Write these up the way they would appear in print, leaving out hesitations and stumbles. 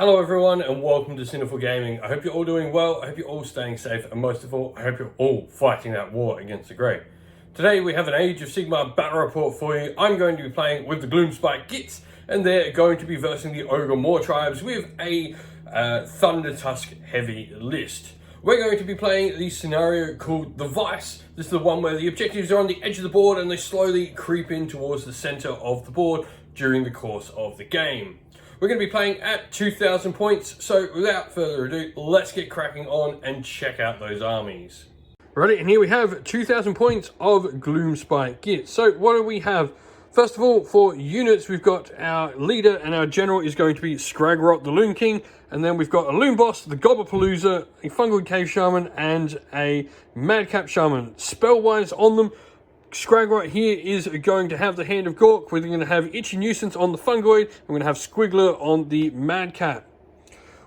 Hello everyone and welcome to Sinful Gaming. I hope you're all doing well, I hope you're all staying safe, and most of all, I hope you're all fighting that war against the Grey. Today we have an Age of Sigmar battle report for you. I'm going to be playing with the Gloomspite Gitz, and they're going to be versing the Ogor Mawtribes with a Thunder Tusk heavy list. We're going to be playing the scenario called the Vice. This is the one where the objectives are on the edge of the board and they slowly creep in towards the center of the board during the course of the game. We're going to be playing at 2,000 points, so without further ado, let's get cracking on and check out those armies. Alrighty, and here we have 2,000 points of Gloomspite Gitz. So what do we have? First of all, for units, we've got our leader and our general is going to be Scragrot, the Loon King, and then we've got a Loon Boss, the Gobblepalooza, a Fungoid Cave Shaman, and a Madcap Shaman. Spell-wise on them, Scragrot here is going to have the Hand of Gork. We're going to have Itchy Nuisance on the Fungoid. We're going to have Squiggler on the Madcap.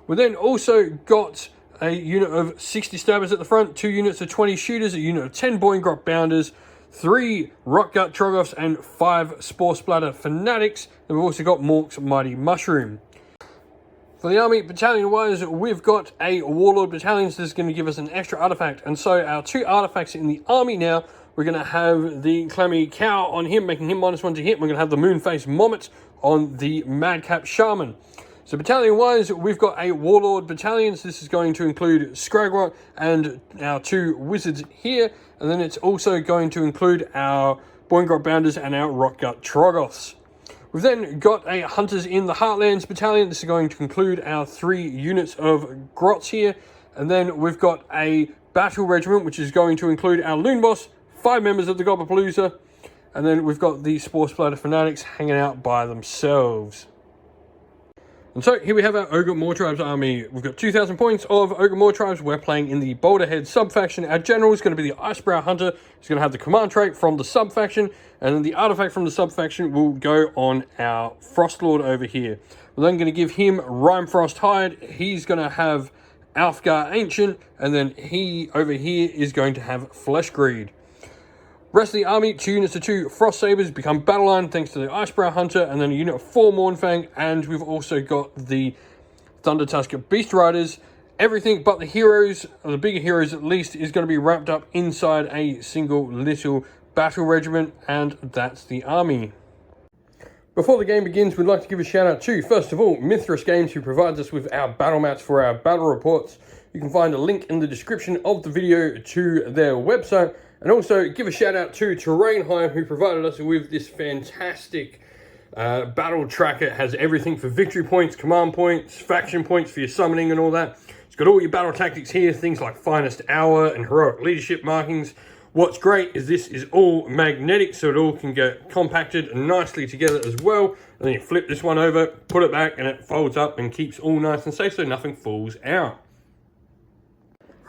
We then also got a unit of 60 stabbers at the front, 2 units of 20 shooters, a unit of 10 Boingrot bounders, 3 Rockgut Troggoths, and 5 Spore Splatter Fanatics. And we've also got Mork's Mighty Mushroom. For the army, battalion-wise, we've got a Warlord battalion, so this is going to give us an extra artifact. And so our 2 artifacts in the army now, we're going to have the Clammy Cow on him, making him -1 to hit. We're going to have the Moonface Mommet on the Madcap Shaman. So battalion-wise, we've got a Warlord battalion. So this is going to include Scragrot and our 2 Wizards here. And then it's also going to include our Boingrot Bounders and our Rockgut Troggoths. We've then got a Hunters in the Heartlands battalion. This is going to include our 3 units of Grots here. And then we've got a Battle Regiment, which is going to include our Loon Boss, 5 members of the Gobblepalooza, and then we've got the Spore Splatter Fanatics hanging out by themselves. And so here we have our Ogor Mawtribes army. We've got 2,000 points of Ogor Mawtribes. We're playing in the Boulderhead sub-faction. Our general is going to be the Icebrow Hunter. He's going to have the command trait from the sub-faction, and then the artifact from the sub-faction will go on our Frostlord over here. We're then going to give him Rimefrost Hide. He's going to have Alfgar Ancient, and then he over here is going to have Flesh Greed. Rest of the army, 2 units of 2 Frost Sabers become battle line thanks to the Icebrow Hunter, and then a unit of 4 Mournfang, and we've also got the Thunder Tusk Beast Riders. Everything but the heroes, or the bigger heroes at least, is going to be wrapped up inside a single little battle regiment, and that's the army. Before the game begins, we'd like to give a shout out to, first of all, Mithras Games, who provides us with our battle mats for our battle reports. You can find a link in the description of the video to their website. And also give a shout out to Terrainheim, who provided us with this fantastic battle tracker. It has everything for victory points, command points, faction points for your summoning and all that. It's got all your battle tactics here, things like finest hour and heroic leadership markings. What's great is this is all magnetic, so it all can get compacted nicely together as well. And then you flip this one over, put it back, and it folds up and keeps all nice and safe so nothing falls out.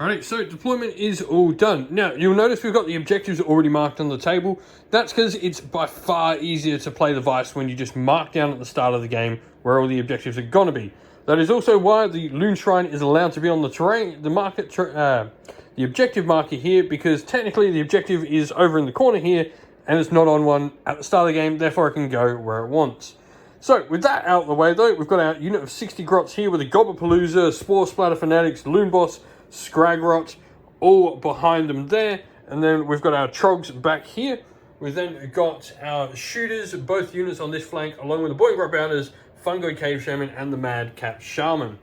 Alright, so deployment is all done. Now, you'll notice we've got the objectives already marked on the table. That's because it's by far easier to play the Vice when you just mark down at the start of the game where all the objectives are going to be. That is also why the Loon Shrine is allowed to be on the terrain, the objective marker here, because technically the objective is over in the corner here, and it's not on one at the start of the game, therefore it can go where it wants. So, with that out of the way though, we've got our unit of 60 Grots here with a Gobblepalooza, Spore Splatter Fanatics, Loon Boss, Scragrot, all behind them there. And then we've got our Trogs back here. We've then got our shooters, both units on this flank, along with the Boingrot Bounders, Fungoid Cave Shaman, and the Madcap Shaman.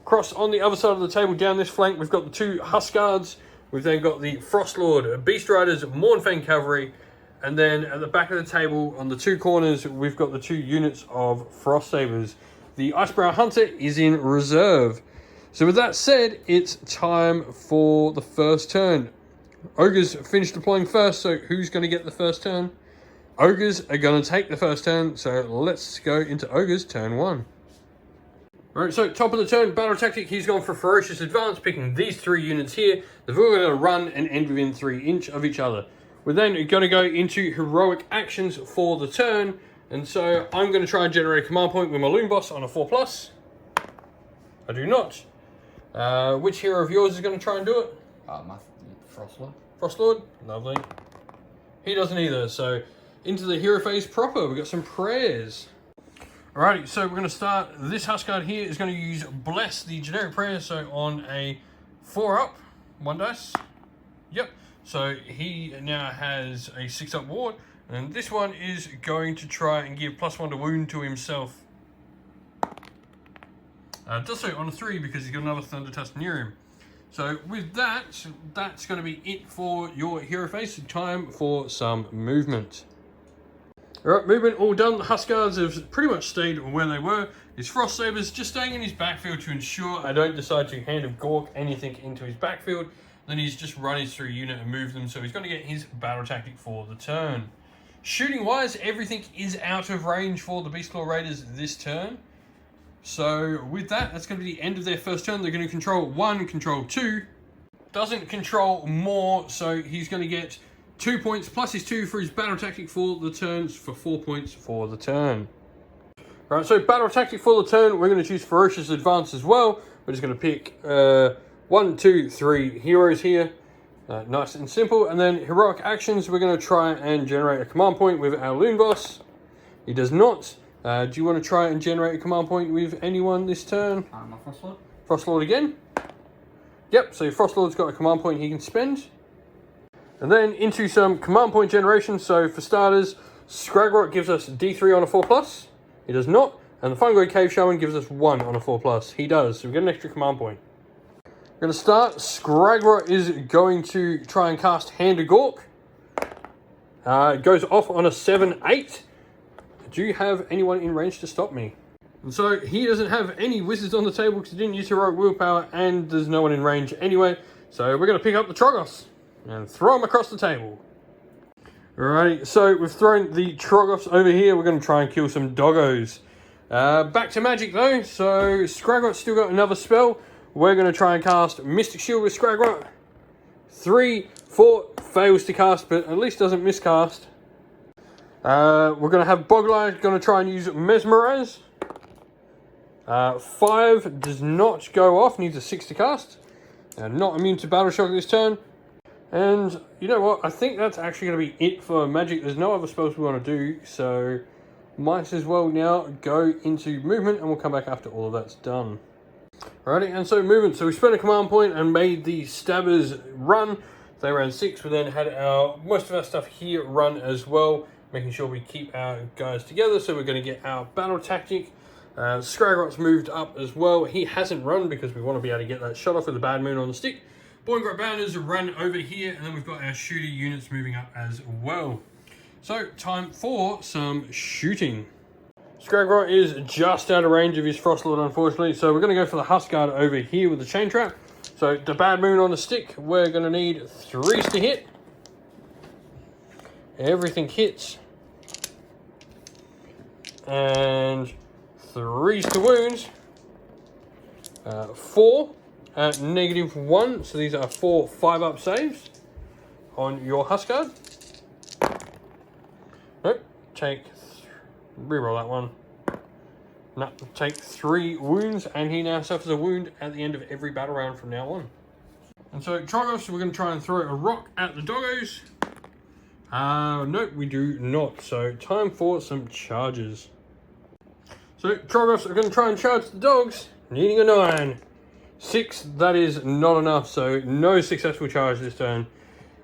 Across on the other side of the table, down this flank, we've got the 2 Huskards. We've then got the Frostlord, Beast Riders, Mournfang Cavalry. And then at the back of the table, on the 2 corners, we've got the 2 units of Frost Sabers. The Icebrow Hunter is in reserve. So with that said, it's time for the first turn. Ogres finished deploying first, so who's going to get the first turn? Ogres are going to take the first turn, so let's go into Ogres turn 1. Alright, so top of the turn, battle tactic, he's gone for Ferocious Advance, picking these 3 units here. They've all got to run and end within 3 inches of each other. We're then going to go into heroic actions for the turn, and so I'm going to try and generate a command point with my Loon Boss on a 4+. I do not. Which hero of yours is going to try and do it? My Frostlord. Frostlord? Lovely. He doesn't either, so into the hero phase proper. We've got some prayers. Alrighty, so we're going to start. This Huskard here is going to use Bless, the generic prayer. So on a 4-up, 1 dice. Yep. So he now has a 6-up ward. And this one is going to try and give +1 to wound to himself. Does so on a 3 because he's got another Thunder Tusk near him. So with that, that's going to be it for your hero phase. Time for some movement. Alright, movement all done. The Huskards have pretty much stayed where they were. His Frost Sabers just staying in his backfield to ensure I don't decide to Hand of Gork anything into his backfield. Then he's just run his 3 unit and move them. So he's going to get his battle tactic for the turn. Shooting wise, everything is out of range for the Beastclaw Raiders this turn. So with that, that's going to be the end of their first turn. They're going to control 1, control 2. Doesn't control more, so he's going to get 2 points plus his 2 for his battle tactic for the turns for 4 points for the turn. Right, so battle tactic for the turn, we're going to choose Ferocious Advance as well. We're just going to pick 1, 2, 3 heroes here. Nice and simple. And then heroic actions, we're going to try and generate a command point with our Loon Boss. He does not. Do you want to try and generate a command point with anyone this turn? My Frostlord. Frostlord again? Yep, so Frostlord's got a command point he can spend. And then into some command point generation. So for starters, Scragrot gives us D3 on a 4+. He does not. And the Fungoid Cave Shaman gives us 1 on a 4+. He does. So we get an extra command point. We're going to start. Scragrot is going to try and cast Hand of Gork. It goes off on a 7-8. Do you have anyone in range to stop me? And so he doesn't have any wizards on the table because he didn't use heroic willpower, and there's no one in range anyway. So we're going to pick up the Troggoths and throw them across the table. Alrighty, so we've thrown the Troggoths over here. We're going to try and kill some doggos. Back to magic though. So Scragrot's still got another spell. We're going to try and cast Mystic Shield with Scragrot. 3, 4, fails to cast, but at least doesn't miscast. We're going to have Boggle going to try and use Mesmerize. 5 does not go off, needs a 6 to cast. Not immune to Battle Shock this turn. And you know what, I think that's actually going to be it for magic. There's no other spells we want to do, so might as well now go into movement and we'll come back after all of that's done. Alrighty, and so movement. So we spent a command point and made the Stabbers run. They ran 6, we then had most of our stuff here run as well, making sure we keep our guys together. So we're going to get our battle tactic. Scragrot's moved up as well. He hasn't run because we want to be able to get that shot off with the Bad Moon on the stick. Boingrot Bounders run over here, and then we've got our shooter units moving up as well. So time for some shooting. Scragrot is just out of range of his Frostlord, unfortunately, so we're going to go for the Huskard over here with the Chain Trap. So the Bad Moon on the stick, we're going to need 3s to hit. Everything hits. And 3s to wound. 4 at -1, so these are 4 5-up saves on your Huskard. Nope, reroll that one. No, take 3 wounds, and he now suffers a wound at the end of every battle round from now on. And so Troggoths, we're going to try and throw a rock at the doggos. Nope, we do not. So time for some charges. So Troggoths are going to try and charge the dogs, needing a 9. 6, that is not enough, so no successful charge this turn.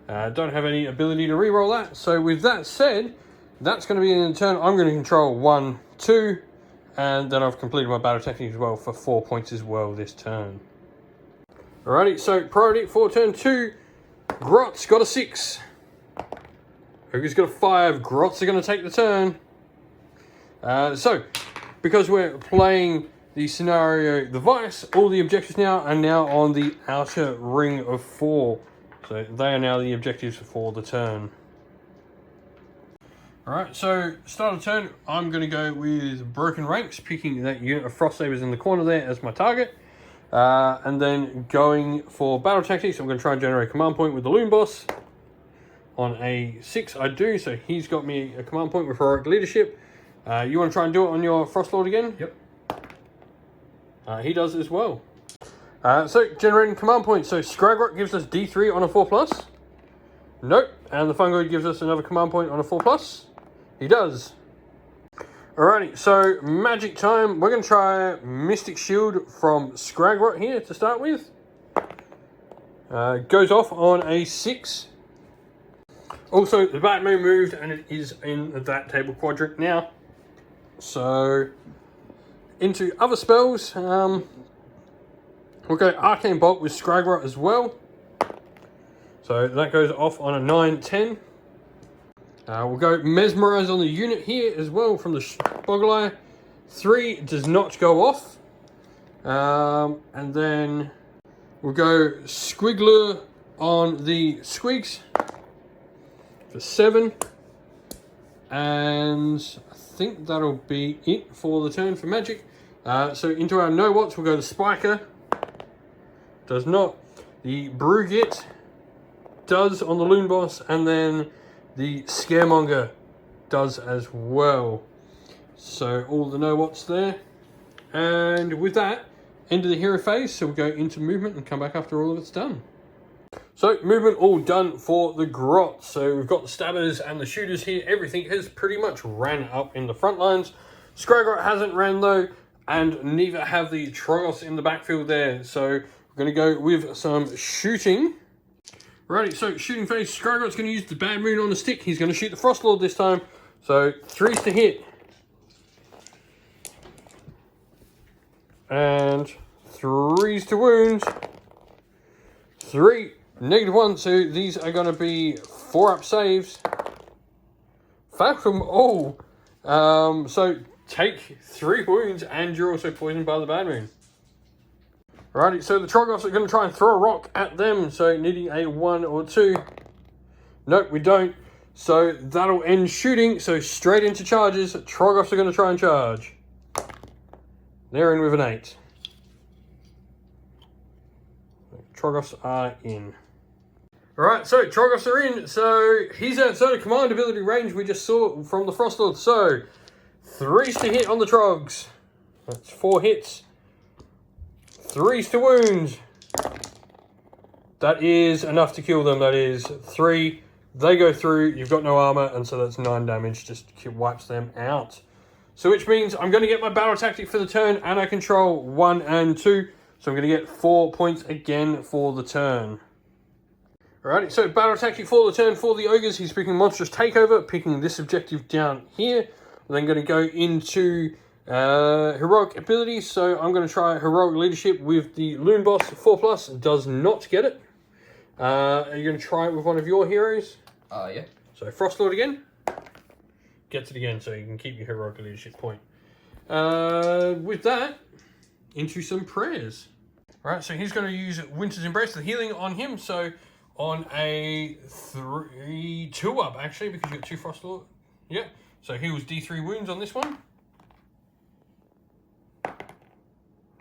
Don't have any ability to reroll that. So with that said, that's going to be in the turn. I'm going to control 1, 2, and then I've completed my battle tactic as well for 4 points as well this turn. Alrighty, so priority for turn 2. Grot's got a 6. Ogre's got a 5. Grots are going to take the turn. So, because we're playing the scenario, the Vice, all the objectives now are now on the outer ring of 4. So they are now the objectives for the turn. Alright, so start of turn, I'm going to go with Broken Ranks, picking that unit of Frost Sabers in the corner there as my target. And then going for battle tactics, I'm going to try and generate a command point with the Loon Boss. On a 6, I do, so he's got me a command point with Heroic Leadership. You want to try and do it on your Frostlord again? Yep. He does as well. So, generating command points. So, Scragrot gives us D3 on a 4+. Nope. And the Fungoid gives us another command point on a 4+. He does. Alrighty, so magic time. We're going to try Mystic Shield from Scragrot here to start with. Goes off on a 6. Also, the Batman moved and it is in that table quadrant now. So, into other spells. We'll go Arcane Bolt with Scragrot as well. So that goes off on a 9-10. We'll go Mesmerize on the unit here as well from the Boggle Eye. 3 does not go off. And then we'll go Squiggler on the Squigs for 7. And I think that'll be it for the turn for magic. So into our no-what's, we'll go the Spiker. Does not. The Brugit does on the Loon Boss, and then the Scaremonger does as well. So all the no-what's there. And with that, end of the hero phase, so we'll go into movement and come back after all of it's done. So movement all done for the Grot. So we've got the stabbers and the shooters here. Everything has pretty much ran up in the front lines. Scragrot hasn't ran though, and neither have the Troggoths in the backfield there. So we're going to go with some shooting. Righty, so shooting phase, Scragrot's going to use the Bad Moon on the stick. He's going to shoot the Frostlord this time. So 3's to hit. And 3's to wound. 3, -1, so these are going to be 4-up saves. Falcon, so take 3 wounds and you're also poisoned by the Bad Moon. Righty, so the Troggoths are going to try and throw a rock at them, so needing a 1 or 2. Nope, we don't. So that'll end shooting, so straight into charges. Troggoths are going to try and charge. They're in with an 8. Troggoths are in. Alright, so Troggoths are in, so he's outside of command ability range we just saw from the Frostlord. So 3's to hit on the Trogs. That's 4 hits. 3's to wound. That is enough to kill them. That is 3. They go through. You've got no armor, and so that's 9 damage. Just wipes them out. So which means I'm going to get my battle tactic for the turn, and I control 1 and 2. So I'm going to get 4 points again for the turn. Alrighty, so battle tactic for the turn for the Ogres. He's picking Monstrous Takeover, picking this objective down here. I'm then going to go into heroic abilities, so I'm going to try heroic leadership with the Loon Boss 4+. Does not get it. Are you going to try it with one of your heroes? Yeah. So Frostlord again. Gets it again, so you can keep your heroic leadership point. With that, into some prayers. Right, so he's going to use Winter's Embrace, the healing on him. So on a 2-up actually, because you've got 2 Frostlord. Yeah. So heals D3 wounds on this one.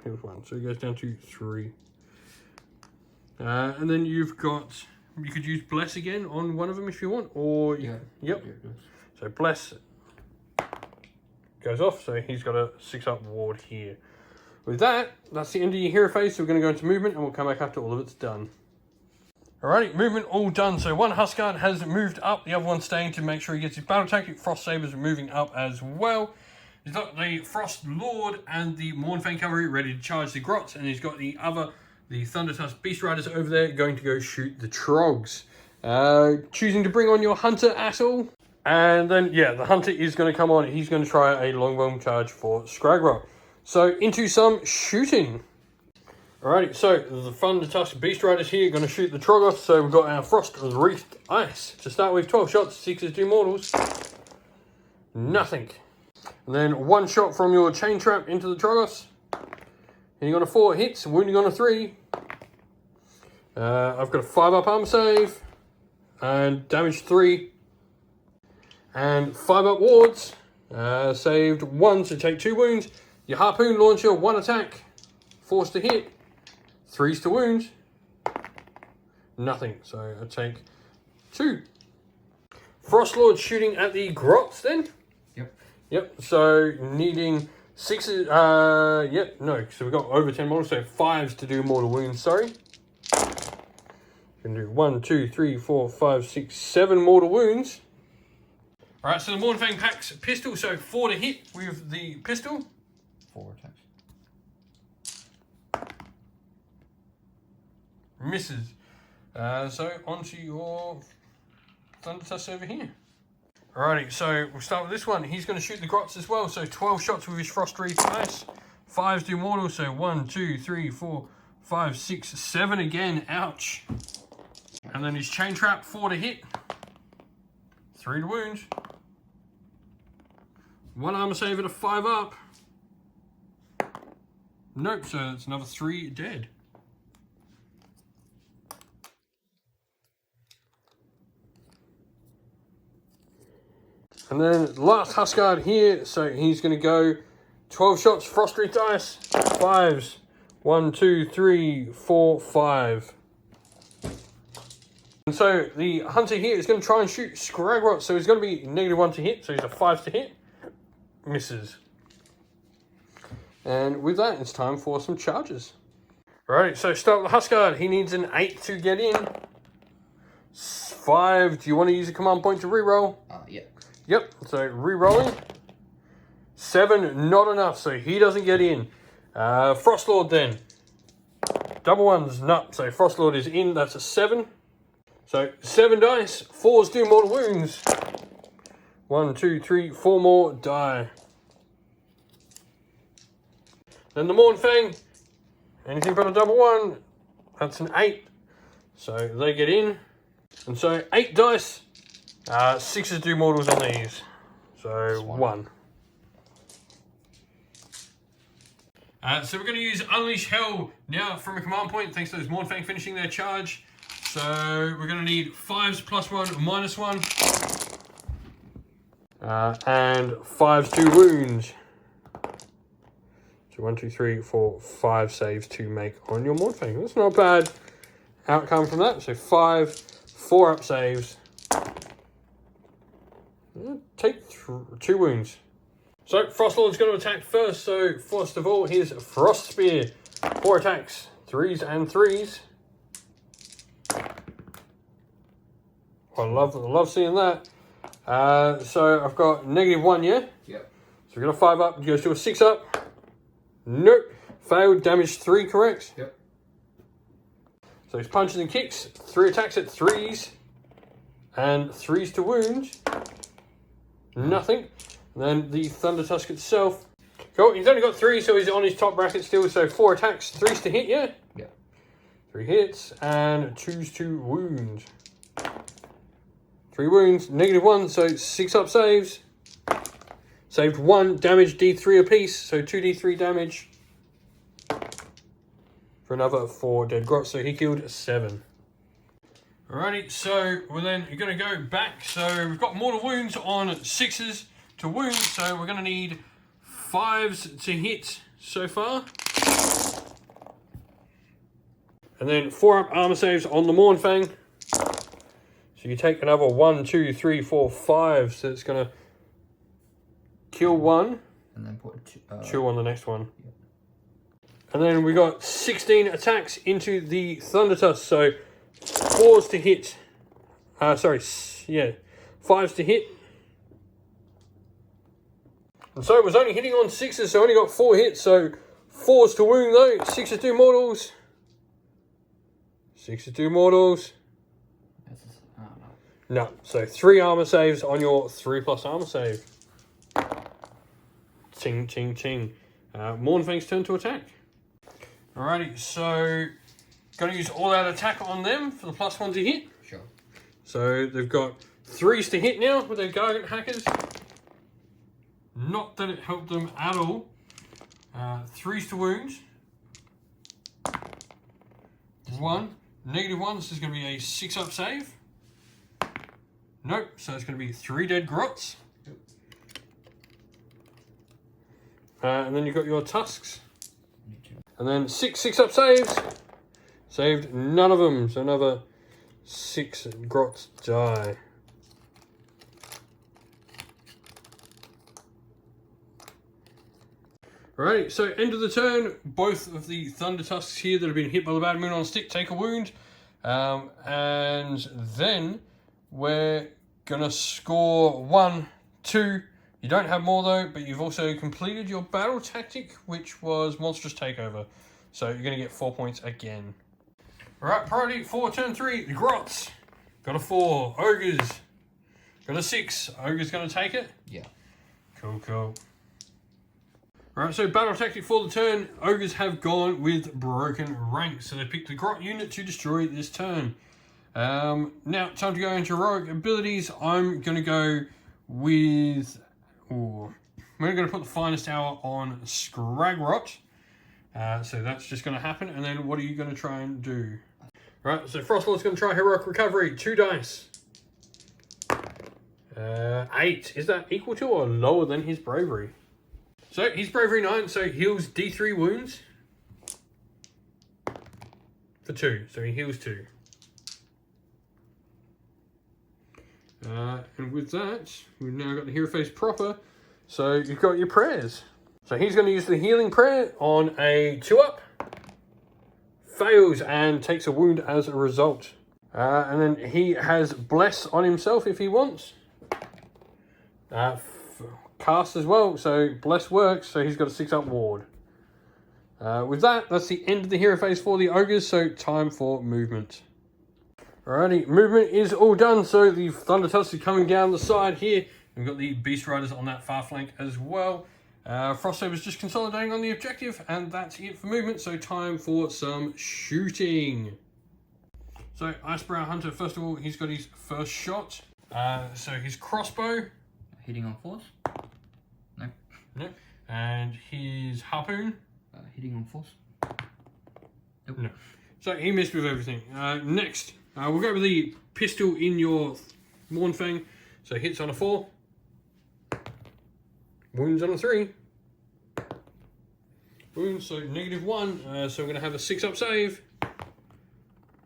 Heals 1, so he goes down to 3. And then you've got, you could use Bless again on one of them if you want, or Yeah. Yep. So Bless goes off, so he's got a 6-up ward here. With that, that's the end of your hero phase, so we're going to go into movement and we'll come back after all of it's done. Alrighty, movement all done. So one Huskard has moved up, the other one's staying to make sure he gets his battle tactic. Frost Sabers are moving up as well. He's got the Frost Lord and the Mournfang Cavalry ready to charge the Grots, and he's got the Thunder Tusk Beast Riders over there going to go shoot the Trogs. Choosing to bring on your Hunter at all. And then, yeah, the Hunter is going to come on. He's going to try a Longbow charge for Scragrot. So, into some shooting. Alrighty, so the Thunder Tusk Beast Riders here are going to shoot the Troggoths. So, we've got our Frost Wreathed Ice. To start with, 12 shots, 6 is 2 mortals. Nothing. And then 1 shot from your Chain Trap into the Troggoths. Hitting on a 4 hits, wounding on a 3. I've got a 5-up armor save. And damage 3. And 5-up wards. Saved 1, so take 2 wounds. Your Harpoon Launcher, 1 attack. 4's to hit. 3's to wound. Nothing, so I take 2. Frostlord shooting at the Grots then. Yep, so needing 6, so we've got over 10 mortals, so 5s to do mortal wounds, sorry. You can do 1, 2, 3, 4, 5, 6, 7 mortal wounds. Alright, so the Mornfang packs pistol, so 4 to hit with the pistol. 4 attacks. Misses. So onto your Thunder Tusk over here. Alrighty, so we'll start with this one. He's going to shoot the grots as well, so 12 shots with his Frost Wreath dice. 5s do mortal, so 1, 2, 3, 4, 5, 6, 7 again. Ouch. And then his Chain Trap, 4 to hit. 3 to wound. 1 armor save at a 5 up. Nope, so that's another 3 dead. And then last Huskard here, so he's going to go 12 shots, Frost Wreath dice, 5s. 1, 2, 3, 4, 5. And so the hunter here is going to try and shoot Scragrot, so he's going to be -1 to hit, so he's a 5s to hit. Misses. And with that, it's time for some charges. Alright, so start with the Huskard. He needs an 8 to get in. 5, do you want to use a command point to reroll? Yeah. Yep, so re-rolling. 7, not enough, so he doesn't get in. Frostlord then. Double 1s, nut, so Frostlord is in, that's a 7. So 7 dice, 4s do mortal wounds. 1, 2, 3, 4 more, die. Then the Mornfang, anything but a double 1, that's an 8. So they get in. And so 8 dice. 6s do mortals on these. So 1. So we're going to use Unleash Hell now from a command point, thanks to those Mornfang finishing their charge. So we're going to need 5s +1, -1. And 5s do wounds. So 1, 2, 3, 4, 5 saves to make on your Mornfang. That's not a bad outcome from that. So 5, 4 up saves. Take 2 wounds. So Frostlord's going to attack first. So first of all, here's Frost Spear. 4 attacks, 3s and 3s. I love seeing that. So I've got -1, yeah? Yep. So we've got a 5 up, it goes to a 6 up. Nope. Failed, damage 3, correct? Yep. So he's punches and kicks, 3 attacks at 3s. And 3s to wound. Nothing. And then the Thunder Tusk itself. Cool, he's only got 3, so he's on his top bracket still. So 4 attacks, 3s to hit, yeah? Yeah. 3 hits, and 2s to wound. 3 wounds, -1, so 6 up saves. Saved 1, damage D3 apiece, so 2d3 damage. For another 4 dead grots, so he killed 7. Alrighty, so we're then going to go back. So we've got mortal wounds on 6s to wound, so we're going to need 5s to hit so far. And then 4 up armor saves on the Mornfang. So you take another 1, 2, 3, 4, 5. So it's going to kill 1. And then put 2 on the next one. Yeah. And then we got 16 attacks into the Thunder Tusk. So 4s to hit. 5s to hit. And so it was only hitting on 6s, so only got 4 hits. So 4s to wound though. 6s do mortals. 6s do mortals. No, so 3 armor saves on your 3+ armor save. Ting, ting, ting. Mornfang's turn to attack. Alrighty, so going to use all-out attack on them for the +1 to hit. Sure. So they've got 3s to hit now with their Gargant Hackers. Not that it helped them at all. 3s to wound. 1, -1. This is going to be a 6 up save. Nope, so it's going to be 3 dead grots. And then you've got your tusks. And then 6 up saves. Saved none of them, so another 6 grots die. Alright, so end of the turn. Both of the Thunder Tusks here that have been hit by the Bad Moon on a Stick take a wound. And then we're gonna score 1, 2. You don't have more though, but you've also completed your battle tactic, which was Monstrous Takeover. So you're gonna get 4 points again. Alright, priority for turn 3, the Grots. Got a 4, Ogres. Got a 6, Ogre's gonna take it? Yeah. Cool, cool. Alright, so battle tactic for the turn. Ogres have gone with Broken Rank. So they picked the Grot unit to destroy this turn. Now, time to go into heroic abilities. I'm going to go with... We're going to put the Finest Hour on Scragrot. So that's just going to happen. And then what are you going to try and do? Right, so Frostlord's going to try Heroic Recovery. 2 dice. 8. Is that equal to or lower than his Bravery? So his Bravery 9, so heals D3 wounds. For 2, so he heals 2. And with that, we've now got the Hero Face proper. So you've got your prayers. So he's going to use the Healing Prayer on a 2-up. Fails and takes a wound as a result. And then he has Bless on himself if he wants. Cast as well, so Bless works, so he's got a 6-up ward. With that, that's the end of the hero phase for the Ogres, so time for movement. Alrighty, movement is all done, so the Thunder Tusks are coming down the side here. We've got the Beast Riders on that far flank as well. Frostsaber's just consolidating on the objective, and that's it for movement, so time for some shooting. So, Icebrow Hunter, first of all, he's got his first shot. So his crossbow. Hitting on 4s? No. No. And his harpoon. Hitting on 4s? Nope. No. So he missed with everything. Next, we'll go with the pistol in your Mournfang. So hits on a 4. Wounds on a 3. Wounds, so -1. So we're going to have a 6-up save.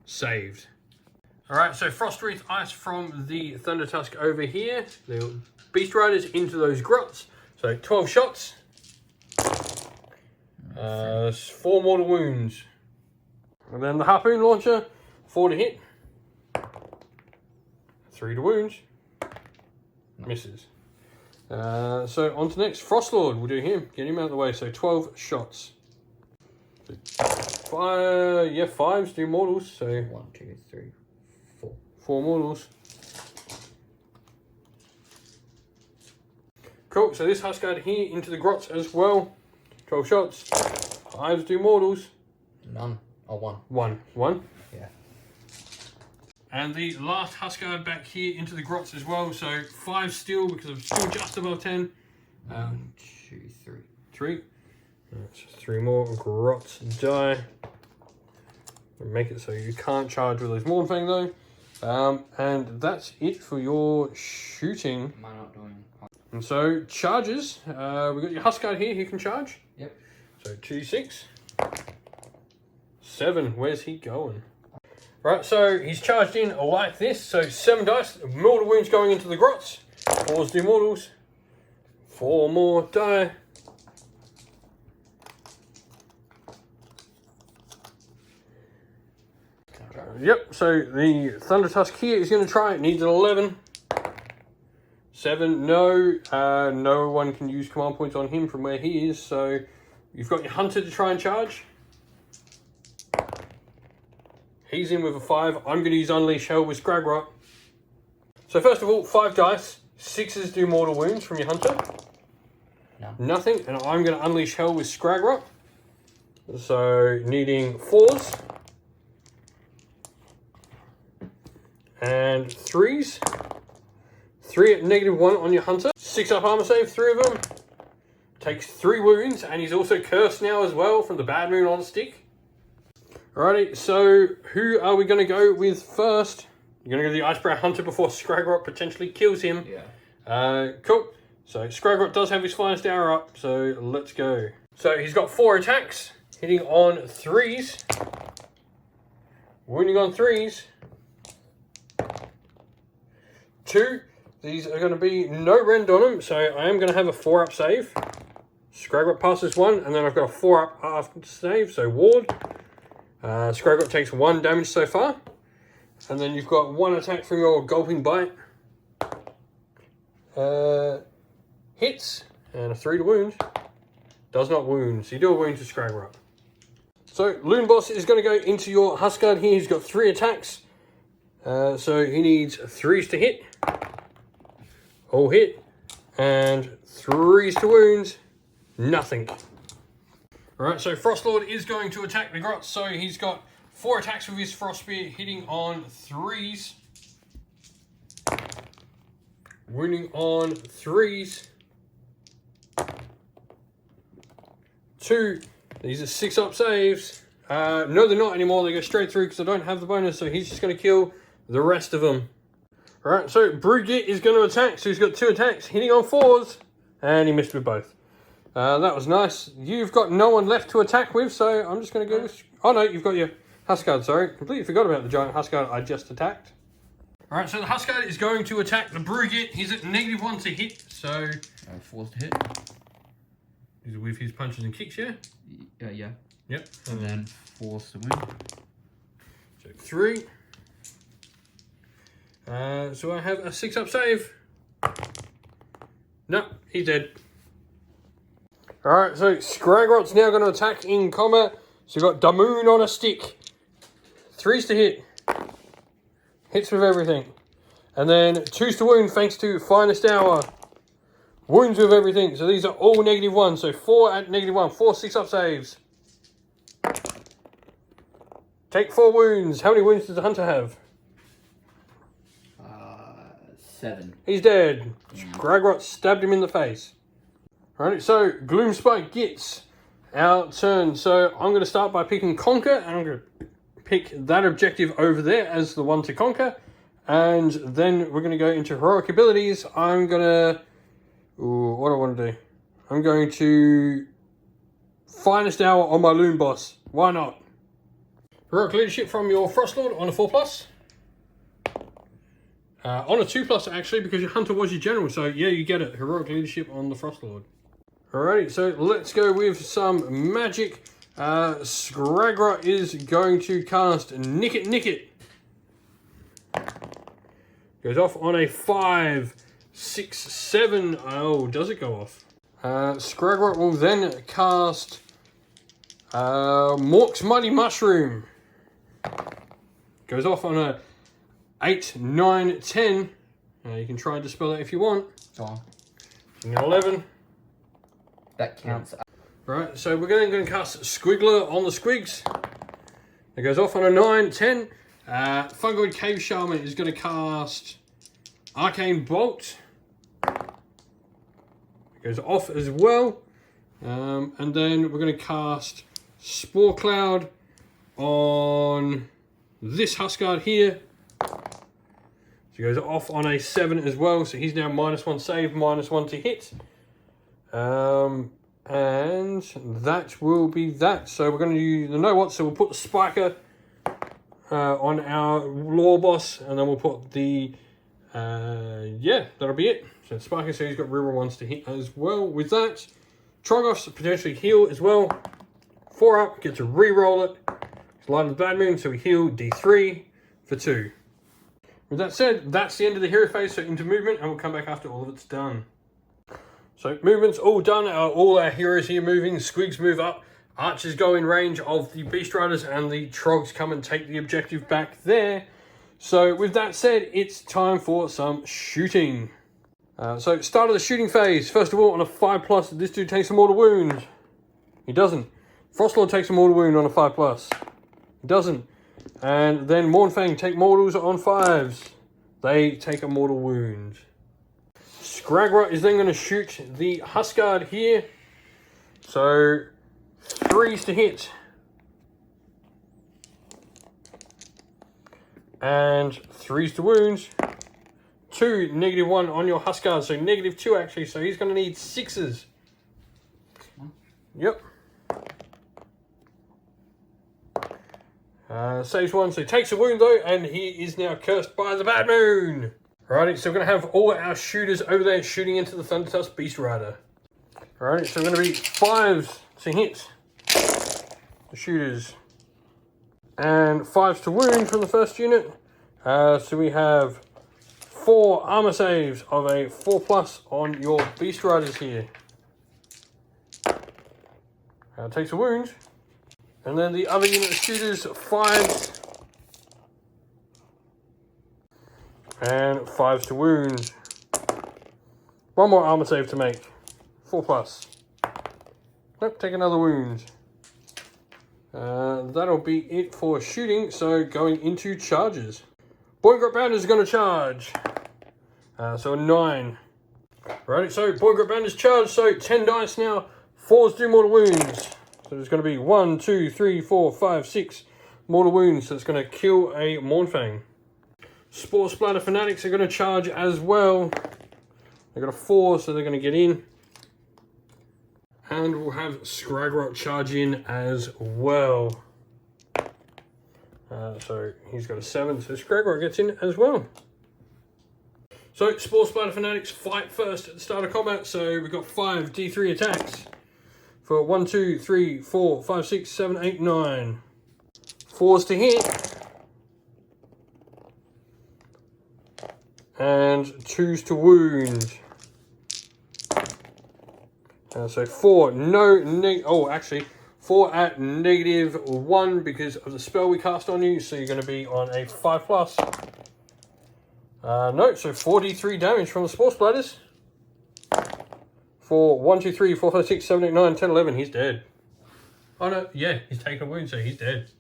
Saved. Alright, so Frost Wreath Ice from the Thunder Tusk over here. The Beast Riders into those Grots. So 12 shots. 4 mortal wounds. And then the Harpoon Launcher. 4 to hit. 3 to wounds. Misses. So on to next. Frostlord, we'll do him. Get him out of the way. So 12 shots. 5s do mortals. So 1, 2, 3, 4. 4 mortals. Cool, so this Huskard here into the Grots as well. 12 shots. 5s do mortals. None. Oh, 1. 1. 1. Yeah. And the last Huskard back here into the Grots as well. So 5 still because I'm still just above 10. 1, 2, 3. 3. That's 3 more Grots die. Make it so you can't charge with those Mournfang though. And that's it for your shooting. Am I not doing... And so charges, we've got your Huskard here, he can charge. Yep. So 2d6. 7, where's he going? Right, so he's charged in like this, so 7 dice, mortal wounds going into the Grots. 4s do mortals. 4 more die. Yep, so the Thunder Tusk here is going to try, it needs an 11. 7, no. No one can use command points on him from where he is, so you've got your Hunter to try and charge. He's in with a 5. I'm going to use Unleash Hell with Scragrot. So first of all, 5 dice. 6s do mortal wounds from your Hunter. No. Nothing, and I'm going to Unleash Hell with Scragrot. So needing 4s. And 3s. 3 at -1 on your Hunter. 6-up armor save, 3 of them. Takes 3 wounds, and he's also cursed now as well from the Bad Moon on stick. Alrighty, so who are we going to go with first? You're going to go to the Icebrow Hunter before Scragrot potentially kills him. Yeah. Cool. So Scragrot does have his finest hour up, so let's go. So he's got 4 attacks, hitting on 3s. Wounding on 3s. 2. These are going to be no rend on them, so I am going to have a 4-up save. Scragrot passes 1, and then I've got a 4-up after save, so ward. Scragrot takes 1 damage so far. And then you've got 1 attack from your Gulping Bite. hits, and a 3 to wound. Does not wound, so you do a wound to Scraggrot. So Loon Boss is going to go into your Huskard here. He's got 3 attacks, so he needs 3s to hit. All hit, and 3s to wound. Nothing. Alright, so Frostlord is going to attack the Grot, so he's got 4 attacks with his Frost Spear, hitting on 3s. Wounding on 3s. 2. These are 6-up saves. No, they're not anymore. They go straight through because I don't have the bonus, so he's just going to kill the rest of them. Alright, so Gitz is going to attack, so he's got 2 attacks, hitting on 4s, and he missed with both. That was nice. You've got no one left to attack with, so I'm just going to go with... Oh no, you've got your Huskard, sorry. Completely forgot about the giant Huskard I just attacked. Alright, so the Huskard is going to attack the Gitz. He's at -1 to hit, so... 4 to hit. Is it with his punches and kicks, yeah? Yeah. Yep. And then 4 to win. So 3. So I have a 6-up save. No, he's dead. Alright, so Scraggrot's now going to attack in combat. So you've got Damoon on a stick. 3s to hit. Hits with everything. And then 2s to wound thanks to Finest Hour. Wounds with everything. So these are all -1. So 4 at -1. 4 6-up saves. Take 4 wounds. How many wounds does the Hunter have? 7. He's dead. Scraggrot stabbed him in the face. Alright, so Gloomspite Gitz. Our turn. So I'm going to start by picking Conquer. And I'm going to pick that objective over there as the one to conquer. And then we're going to go into heroic abilities. I'm going to... Ooh, what do I want to do? I'm going to... Finest Hour on my Loon Boss. Why not? Heroic leadership from your Frostlord on a 4+. On a 2+, actually, because your Hunter was your general. So, yeah, you get it. Heroic leadership on the Frostlord. Alrighty, so let's go with some magic. Scraggrot is going to cast Nick It. Goes off on a 5, 6, 7. Oh, does it go off? Scraggrot will then cast Mork's Mighty Mushroom. Goes off on a 8, 9, 10. You can try and dispel that if you want. Go on. 11. That counts. Right, so we're going to cast Squiggler on the Squigs. It goes off on a 9, 10. Fungoid Cave Shaman is going to cast Arcane Bolt. It goes off as well. And then we're going to cast Spore Cloud on this Huskard here. So he goes off on a 7 as well. So he's now -1 save, -1 to hit. And that will be that. So we're going to use the know what. So we'll put the Spiker on our Lore Boss, and then we'll put the yeah, that'll be it. So Spiker, so he's got real ones to hit as well. With that, Trogoth's potentially heal as well. 4 up, get to re-roll it. It's Light of the Bad Moon, so we heal D3 for 2. With that said, that's the end of the hero phase. So into movement, and we'll come back after all of it's done. So movement's all done. All our heroes here moving. Squigs move up. Archers go in range of the Beast Riders, and the Trogs come and take the objective back there. So with that said, it's time for some shooting. So start of the shooting phase. First of all, on a 5+, this dude takes a mortal wound. He doesn't. Frostlord takes a mortal wound on a 5+. He doesn't. And then Mournfang take mortals on 5s. They take a mortal wound. Scraggrot is then going to shoot the Huskard here. So 3s to hit. And 3s to wound. 2, -1 on your Huskard. So -2 actually. So he's going to need 6s. Yep. Saves 1, so he takes a wound though, and he is now cursed by the Bad Moon. Alrighty, so we're going to have all our shooters over there shooting into the Thundertusk Beast Rider. Alrighty, so we're going to be 5s to hit the shooters, and 5s to wound from the first unit. So we have 4 armor saves of a 4+ on your Beast Riders here. Takes a wound. And then the other unit of shooters, 5. And 5s to wound. 1 more armor save to make. 4+. Nope, take another wound. That'll be it for shooting, so going into charges. Boy Grot Bounders are going to charge. So a 9. Alrighty, so Boy Grot Bounders charge, so 10 dice now. 4s do mortal wounds. So there's going to be 1, 2, 3, 4, 5, 6 mortal wounds. So it's going to kill a Mournfang. Spore Splatter Fanatics are going to charge as well. They've got a 4, so they're going to get in. And we'll have Scragrot charge in as well. So he's got a 7, so Scragrot gets in as well. So Spore Splatter Fanatics fight first at the start of combat. So we've got 5 D3 attacks for 1, 2, 3, 4, 5, 6, 7, 8, 9. 4s to hit. And 2s to wound. So 4, actually 4 at -1 because of the spell we cast on you, so you're going to be on a 5+. No, so 43 damage from the Spore Splatters. For 1, 2, 3, 4, 5, 6, 7, 8, 9, 10, 11, he's dead. Oh no, yeah, he's taken a wound, so he's dead.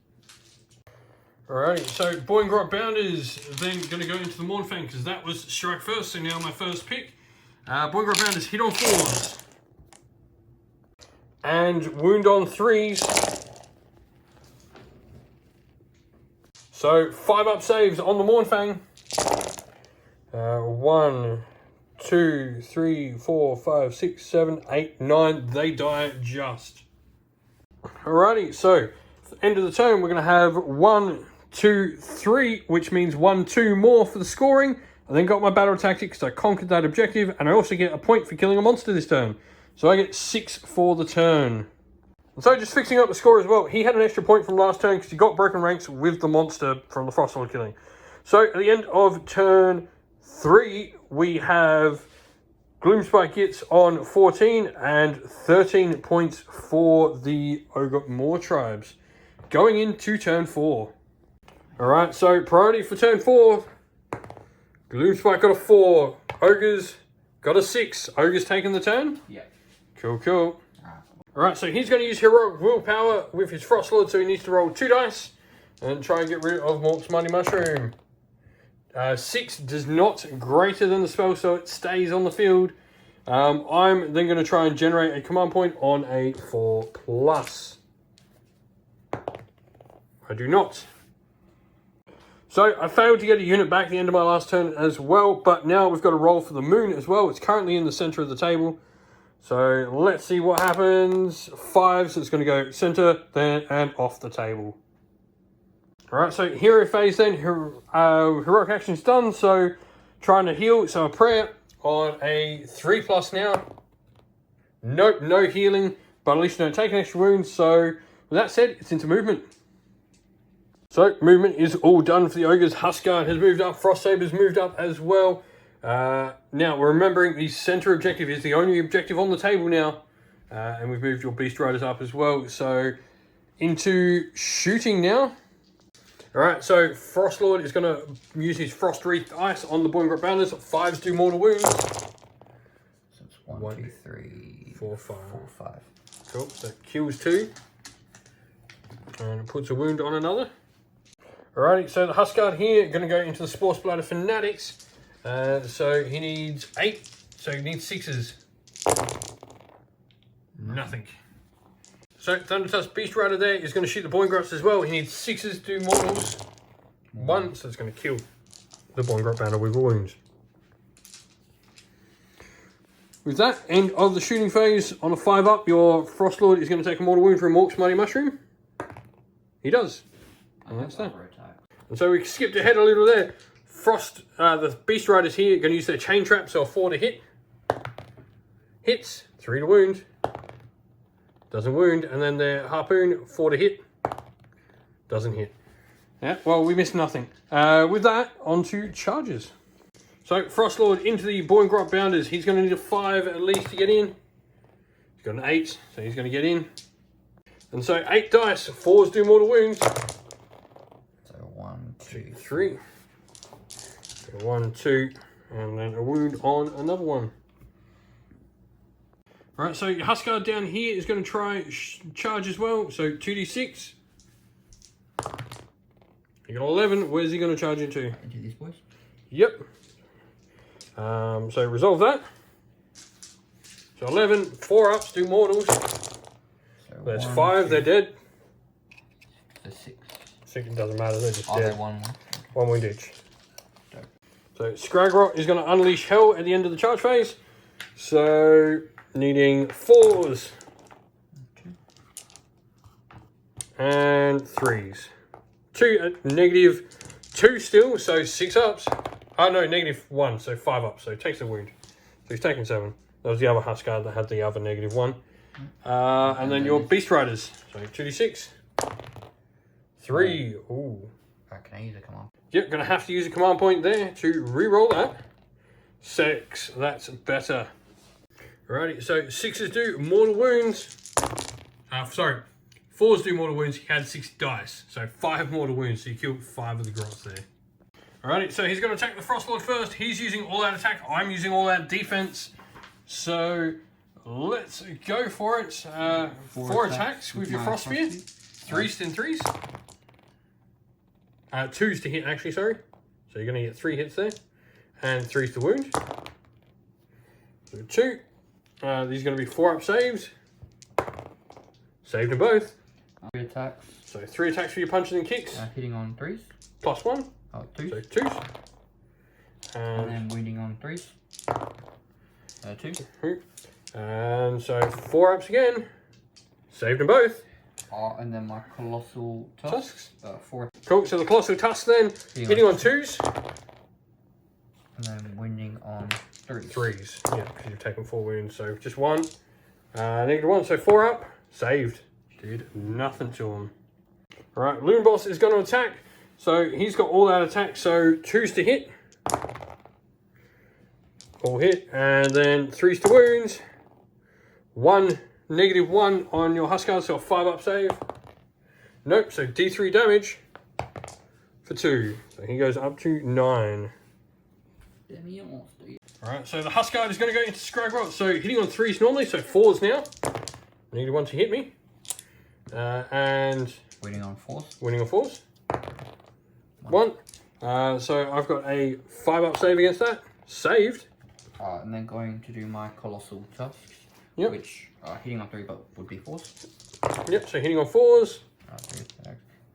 Alrighty, so Boy Grot Bounders then going to go into the Mournfang because that was strike first, so now my first pick. Boy Grot Bounders hit on 4s. And wound on 3s. So 5 up saves on the Mournfang. 1, 2, 3, 4, 5, 6, 7, 8, 9. They die just. Alrighty, so end of the turn, we're going to have 1, 2, 3, which means 1, 2 more for the scoring. I then got my battle tactics, so I conquered that objective, and I also get a point for killing a monster this turn. So I get 6 for the turn. And so just fixing up the score as well, he had an extra point from last turn because he got broken ranks with the monster from the Frostlord killing. So at the end of turn 3, we have Gloomspite Gitz on 14 and 13 points for the Ogor Mawtribes. Going into turn 4. Alright, so priority for turn 4. Gloomspite got a 4. Ogre's got a 6. Ogre's taking the turn? Yeah. Cool, cool. Alright, so he's going to use Heroic Willpower with his Frostlord, so he needs to roll 2 dice and try and get rid of Mort's Mighty Mushroom. 6 does not greater than the spell, so it stays on the field. I'm then going to try and generate a command point on a 4+. I do not. So I failed to get a unit back at the end of my last turn as well, but now we've got to roll for the moon as well. It's currently in the center of the table. So let's see what happens. 5, so it's going to go center, then, and off the table. Alright, so hero phase then. Heroic action's done, so trying to heal. So a prayer on a 3+ now. Nope, no healing, but at least you don't take an extra wound. So with that said, it's into movement. So movement is all done for the ogres. Huskguard has moved up. Frost Saber's moved up as well. Now we're remembering the center objective is the only objective on the table now. And we've moved your Beast Riders up as well. So into shooting now. Alright, so Frostlord is going to use his Frost Wreath Ice on the Boy Grot Bounders. 5s do mortal wounds. So it's 1, 2, 3, 4, 5. Cool, so kills 2. And it puts a wound on another. Alrighty, so the Huskguard here going to go into the Spore Splatter Fanatics. So he needs 8, so he needs 6s. Nothing. So Thundertusk Beast Rider there is going to shoot the Boy Grots as well. He needs 6s to do mortals. 1, so it's going to kill the Boy Grot Bounder with wounds. With that, end of the shooting phase. On a 5 up, your Frostlord is going to take a mortal wound from Mork's Mighty Mushroom. He does. And that's that. And so we skipped ahead a little there. The Beast Riders here are going to use their Chain Trap, so a 4 to hit. Hits, 3 to wound. Doesn't wound. And then their Harpoon, 4 to hit. Doesn't hit. Yeah, well, we missed nothing. With that, on to charges. So Frostlord into the Boring Grot Bounders. He's going to need a 5 at least to get in. He's got an 8, so he's going to get in. And so 8 dice. 4s do mortal wounds. So 1, 2, 3. So 1, 2, and then a wound on another one. Alright, so your Huskard down here is going to try charge as well. So 2d6. You got 11. Where's he going to charge into? Into this, boys. Yep. So resolve that. So 11, 4 ups, do mortals. So That's 1, 5, 2, they're dead. So 6. 6, it doesn't matter, they're just Are dead. they 1 1? 1 wound each. Okay. So Scragrot is going to unleash hell at the end of the charge phase. So needing 4s. Okay. And 3s. 2 -2 still, so 6 ups. Oh no, -1, so 5 ups, so he takes the wound. So he's taking 7. That was the other Huskard that had the other -1. And then your Beast Riders. So 2d6. 3. Ooh. Can I use a command? Yep, gonna have to use a command point there to re-roll that. 6, that's better. Alrighty, so 6s do mortal wounds. Sorry, 4s do mortal wounds. He had 6 dice, so 5 mortal wounds. So you killed 5 of the grots there. Alrighty, so he's going to attack the Frostlord first. He's using all out attack. I'm using all out defense. So let's go for it. 4 attacks with your Frost Spear. 3s and 3s. 2s to hit, actually, sorry. So you're going to get 3 hits there. And 3s to wound. So 2. These are going to be 4 up saves. Saved them both. 3 attacks. So 3 attacks for your punches and kicks. Hitting on 3s. +1. Oh, 2s. So 2s. And then wounding on 3s. 2. And so 4 ups again. Saved them both. And then my Colossal Tusks. 4. Cool, so the Colossal Tusk then, hitting on 2s. And then wounding on 3s. 3s, yeah, because you've taken 4 wounds, so just 1. -1, so 4 up. Saved. Did nothing to him. Alright, Loon Boss is going to attack. So he's got all that attack, so 2s to hit. All hit, and then 3s to wounds. 1, -1 on your Huskard, so a 5 up save. Nope, so D3 damage for 2. So he goes up to 9. Alright, so the Huskard is going to go into Scragrot. So hitting on 3s normally, so 4s now. -1 to hit me. And Winning on 4s. Winning on 4s. 1. So I've got a 5 up save against that. Saved. And then going to do my Colossal Tusks. Yep. Which hitting on 3 but would be 4s. Yep, so hitting on 4s.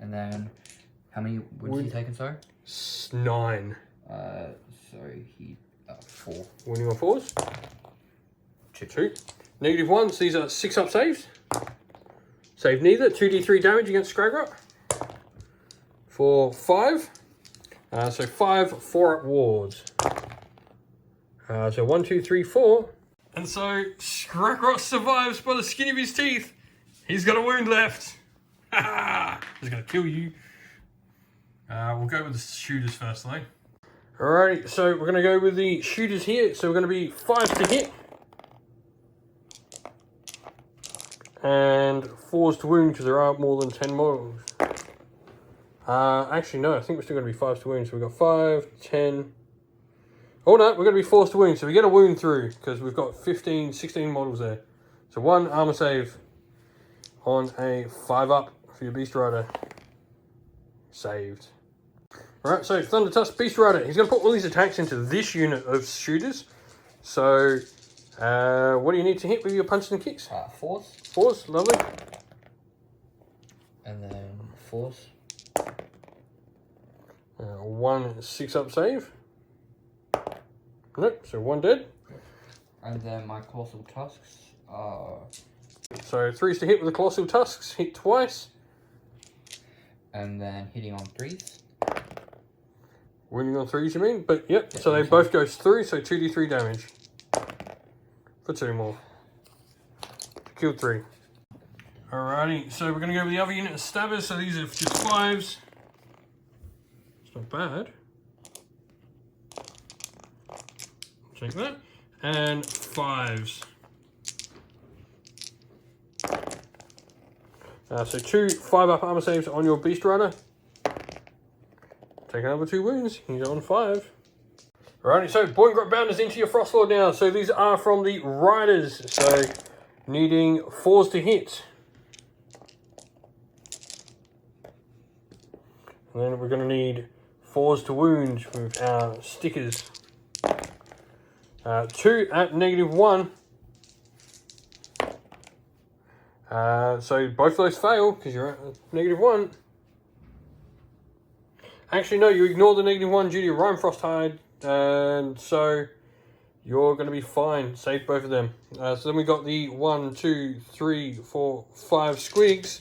And then how many wounds he taken, sorry? 9. So he 4. Winning on 4s. 2. -1, so these are 6 up saves. Save neither. 2d3 damage against Scragrot. For 5. So 5 4 up wards. So 1, 2, 3, 4. And so Scragrot survives by the skin of his teeth. He's got a wound left. He's going to kill you. We'll go with the shooters first though. Alrighty, so we're going to go with the shooters here. So we're going to be 5 to hit. And 4s to wound because there are more than 10 models. Actually, no, I think we're still going to be 5s to wound. So we've got 5, 10. Oh no, we're going to be 4s to wound. So we get a wound through because we've got 15, 16 models there. So 1 armor save on a 5 up for your Beast Rider. Saved. Alright, so Thunder Tusk Beast Rider. He's going to put all his attacks into this unit of shooters. So, what do you need to hit with your punches and kicks? 4s. 4s, lovely. And then 4s. 1 6 up save. Nope, so 1 dead. And then my Colossal Tusks are... So 3s to hit with the Colossal Tusks, hit twice. And then hitting on 3s. Winning on 3s, you mean? But yep, so they both go through, so 2d3 damage. For 2 more. Killed 3. Alrighty, so we're going to go with the other unit of stabbers, so these are just 5s. It's not bad. take that. And 5s. So 2 5-up armor saves on your Beast Rider. Take another 2 wounds. He's on 5. Alrighty, so Boingrot Bounders into your Frostlord now. So these are from the Riders. So needing 4s to hit. And then we're going to need 4s to wound with our stickers. 2 at -1. So both of those fail because you're at -1. Actually, no, you ignore the -1 due to Rime Frosthide, and so you're going to be fine. Save both of them. So then we got the 1, 2, 3, 4, 5 squigs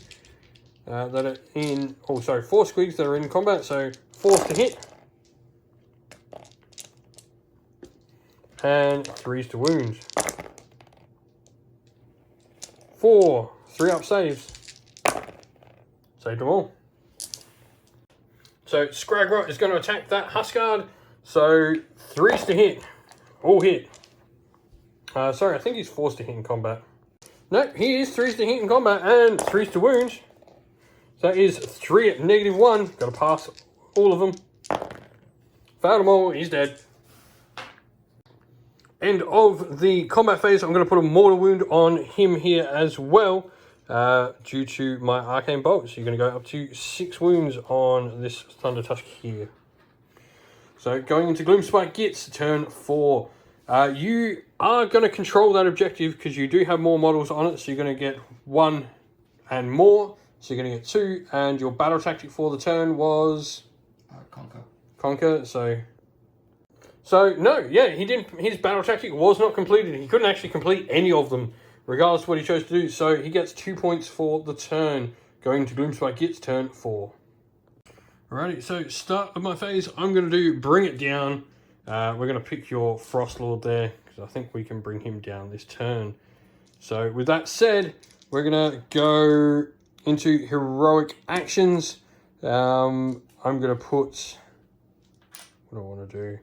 that are in. Oh, sorry, 4 squigs that are in combat. So 4s to hit, and 3s to wound. 4 3-up saves. Saved them all. So Scragrot is going to attack that Huskard. So 3s to hit. All hit. Sorry, I think he's 4s to hit in combat. No, he is 3s to hit in combat and 3s to wound. So that is 3 at -1. Got to pass all of them. Failed them all. He's dead. End of the combat phase. I'm going to put a mortal wound on him here as well. Due to my Arcane Bolt. So you're going to go up to 6 wounds on this Thunder Tusk here. So going into Gloomspite Gitz, turn 4. You are going to control that objective because you do have more models on it. So you're going to get 1 and more. So you're going to get 2. And your battle tactic for the turn was? Conquer. Conquer, So no, yeah, he didn't. His battle tactic was not completed. He couldn't actually complete any of them, regardless of what he chose to do. So he gets 2 points for the turn, going to Gloomspite Gitz, turn 4. Alrighty, so start of my phase, I'm going to do Bring It Down. We're going to pick your Frostlord there, because I think we can bring him down this turn. So with that said, we're going to go into Heroic Actions. I'm going to put... What do I want to do?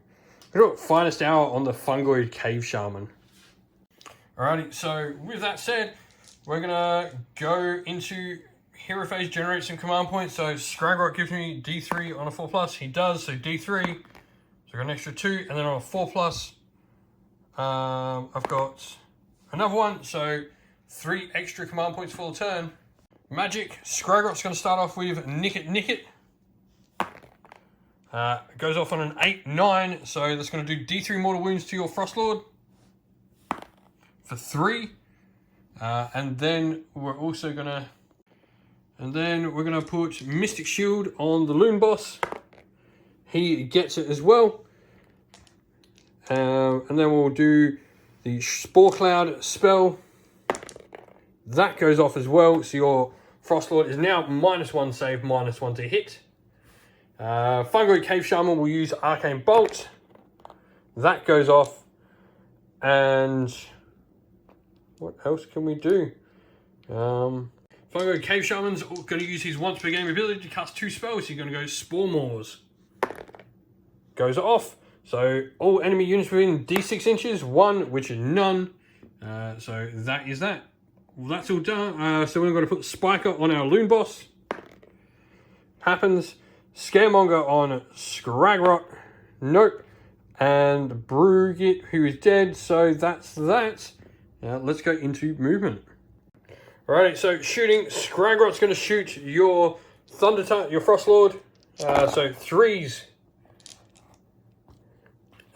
I'm going to put Finest Hour on the Fungoid Cave Shaman. Alrighty, so with that said, we're going to go into Hero Phase, generate some command points. So Scragrot gives me D3 on a 4+. He does, so D3. So I got an extra 2, and then on a 4+, I've got another one. So 3 extra command points for the turn. Magic, Scragrot's going to start off with Nick It. Goes off on an 8-9, so that's going to do D3 mortal wounds to your Frostlord for 3. And then we're also going to... And then we're going to put Mystic Shield on the Loon Boss. He gets it as well. And then we'll do the Spore Cloud spell. That goes off as well. So your Frostlord is now -1 save, -1 to hit. Fungoid Cave Shaman will use Arcane Bolt. That goes off. And what else can we do? Fungoid Cave Shaman's going to use his once per game ability to cast 2 spells. He's going to go Spore Maws. Goes off. So all enemy units within D6 inches, 1, which is none. So that is that. Well, that's all done. So we're going to put Spiker on our Loon Boss. Happens. Scaremonger on Scragrot. Nope. And Brugit, who is dead. So that's that. Let's go into movement. Alrighty, so shooting. Scragrot's going to shoot your your Frostlord. So 3s.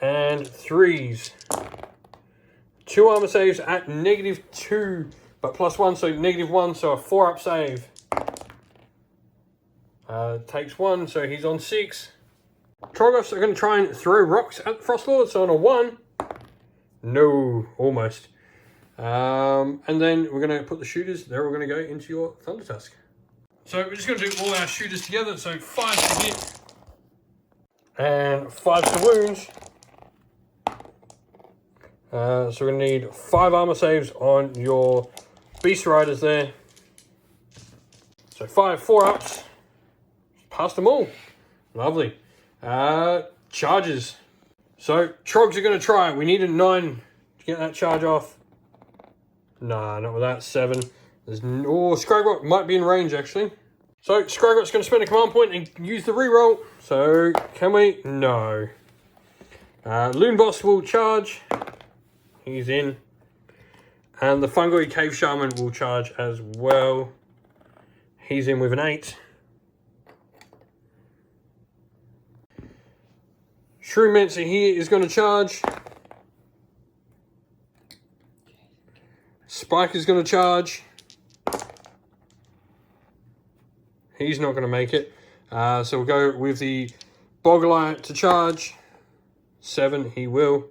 And 3s. 2 armor saves at -2, but +1, so -1, so a 4-up save. Takes 1, so he's on 6. Troggoths are going to try and throw rocks at the Frostlord, so on a 1. No, almost. And then we're going to put the shooters, they're all going to go into your Thunder Tusk. So we're just going to do all our shooters together, so 5 to hit. And 5 to wound. So we're going to need 5 armor saves on your Beast Riders there. So 5 4-ups. Passed them all. Lovely. Charges. So, Trogs are going to try. We need a 9 to get that charge off. Nah, not with that. 7. There's Scraggot might be in range, actually. So, Scraggot's going to spend a command point and use the reroll. So, can we? No. Loon Boss will charge. He's in. And the Fungoid Cave Shaman will charge as well. He's in with an 8. Shrewmancer here is going to charge. Spike is going to charge. He's not going to make it. So we'll go with the Bogglite to charge. 7, he will.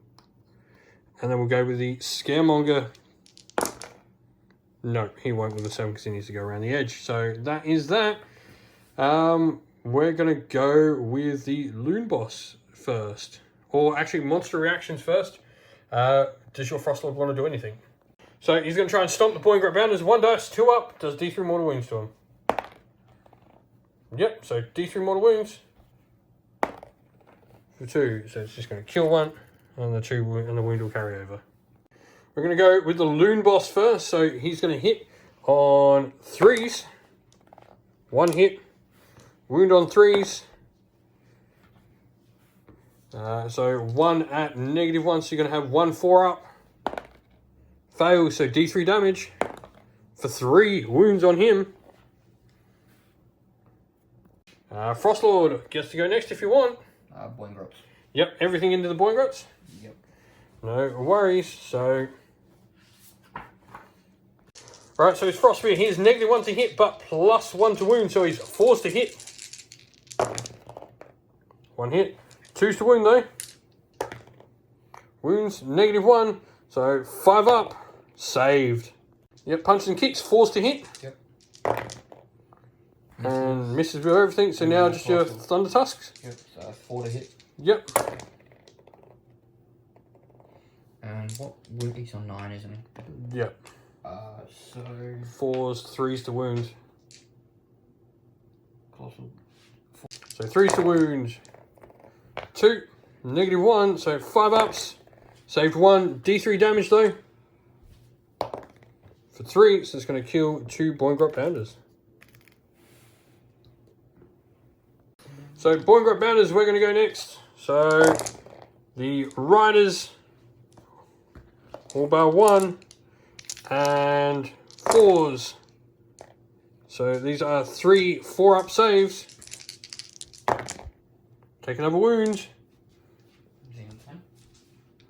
And then we'll go with the Scaremonger. No, he won't with the 7 because he needs to go around the edge. So that is that. We're going to go with the Loon Boss first. Or actually, monster reactions first. Does your Frostlord want to do anything? So he's going to try and stomp the Boiling Great Bounders. 1 dice, 2 up. Does D3 mortal wounds to him. Yep, so D3 mortal wounds. For 2. So it's just going to kill 1. And the 2 and the wound will carry over. We're going to go with the Loon Boss first. So he's going to hit on 3s. 1 hit. Wound on 3s. So 1 at -1. So you're going to have 1 4 up. Fail, so D3 damage. For 3 wounds on him. Frostlord gets to go next if you want. Boing Grots. Yep, everything into the Boing Grots? Yep. No worries, so... Alright, so his Frostbeard, he has -1 to hit, but +1 to wound, so he's forced to hit. 1 hit. 2's to wound, though. Wounds, -1, so 5 up. Saved. Yep, punches and kicks, forced to hit. Yep. And misses with everything, so now just your Thunder Tusks. Yep, so 4 to hit. Yep. And what wound? He's on 9, isn't he? Yep. So 4s, 3s to wound. Colossal. So 3s to wound. 2, -1, so 5 ups. Saved 1, D3 damage though. For 3, so it's going to kill 2 Boing Grot Bounders. So Boing Grot Bounders, we're going to go next. So the Riders, all bar 1 and 4s. So these are 3 4-up saves. Take another wound.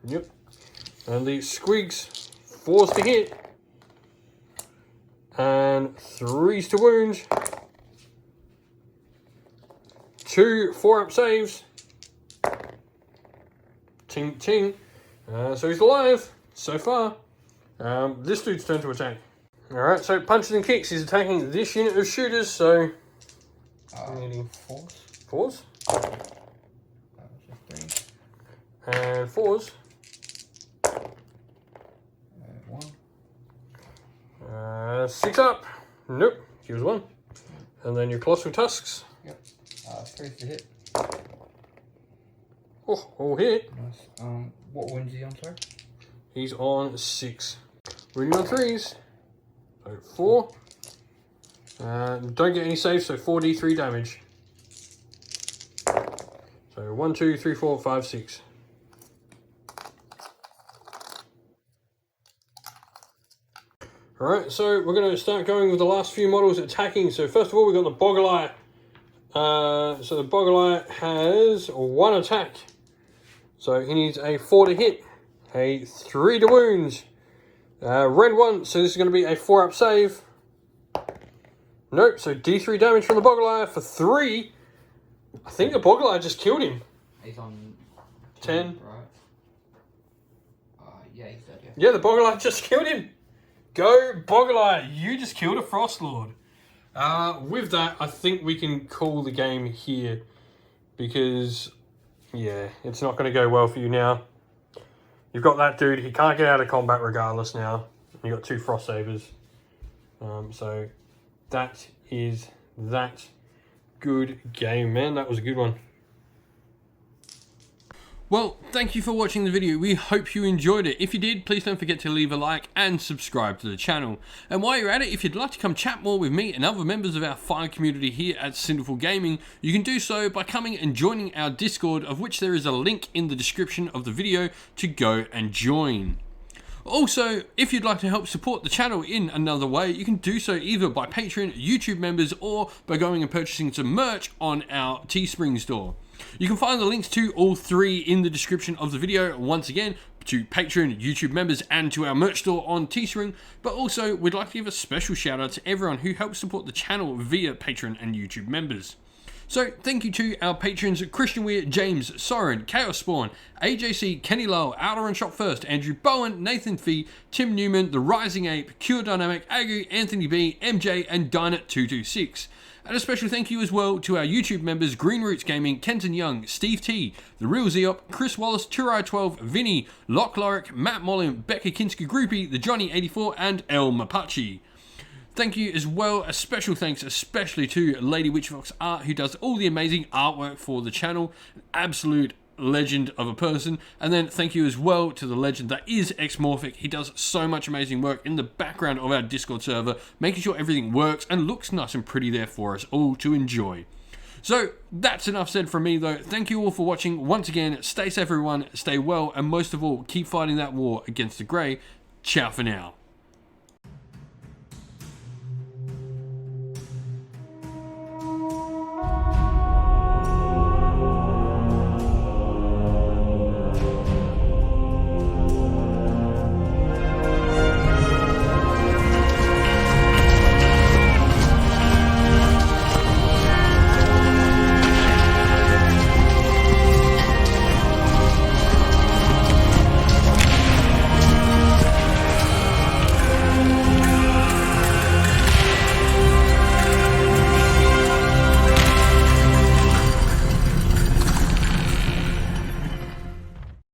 Yep. And the Squigs, 4s to hit. And 3s to wound. 2 4-up saves. Ting ting. So he's alive so far. This dude's turn to attack. Alright, so punches and kicks. He's attacking this unit of shooters, so... 4s. 4s. And 4s. 1. 6 up. Nope. He was 1. And then your Colossal Tusks. Yep. 3's to hit. Oh, all hit. Nice. What wound is he on, sorry? He's on 6. Wounding on 3s. So 4. Don't get any saves, so 4d3 damage. So 1, 2, 3, 4, 5, 6. Alright, so we're going to start going with the last few models attacking. So first of all, we've got the Bogglite. So the Bogglite has 1 attack. So he needs a 4 to hit, a 3 to wound. Red 1, so this is going to be a 4-up save. Nope, so D3 damage from the Bogglite for 3. I think the Bogglite just killed him. He's on 10. Right. Yeah, he's dead, yeah. Yeah, the Bogglite just killed him. Go Bogglite, you just killed a Frostlord. With that, I think we can call the game here. Because, yeah, it's not going to go well for you now. You've got that dude, he can't get out of combat regardless now. You've got 2 Frost Sabers. So, that is that. Good game, man. That was a good one. Well, thank you for watching the video. We hope you enjoyed it. If you did, please don't forget to leave a like and subscribe to the channel. And while you're at it, if you'd like to come chat more with me and other members of our fine community here at Sinful Gaming, you can do so by coming and joining our Discord, of which there is a link in the description of the video to go and join. Also, if you'd like to help support the channel in another way, you can do so either by Patreon, YouTube members, or by going and purchasing some merch on our Teespring store. You can find the links to all three in the description of the video, once again, to Patreon, YouTube members, and to our merch store on Teespring. But also, we'd like to give a special shout out to everyone who helps support the channel via Patreon and YouTube members. So, thank you to our patrons Christian Weir, James, Soren, Chaos Spawn, AJC, Kenny Lowell, Outer and Shot First, Andrew Bowen, Nathan Fee, Tim Newman, The Rising Ape, Cure Dynamic, Agu, Anthony B, MJ, and Dynat226. And a special thank you as well to our YouTube members Green Roots Gaming, Kenton Young, Steve T, The Real Zeop, Chris Wallace, Turai12, Vinny, Lock Lorick, Matt Mollin, Becca Kinski Groupie, The Johnny84, and El Mapache. Thank you as well, a special thanks especially to Lady Witchfox Art, who does all the amazing artwork for the channel. An absolute legend of a person. And then thank you as well to the legend that is Xmorphic. He does so much amazing work in the background of our Discord server, making sure everything works and looks nice and pretty there for us all to enjoy. So that's enough said from me though. Thank you all for watching. Once again, stay safe everyone, stay well, and most of all, keep fighting that war against the Grey. Ciao for now.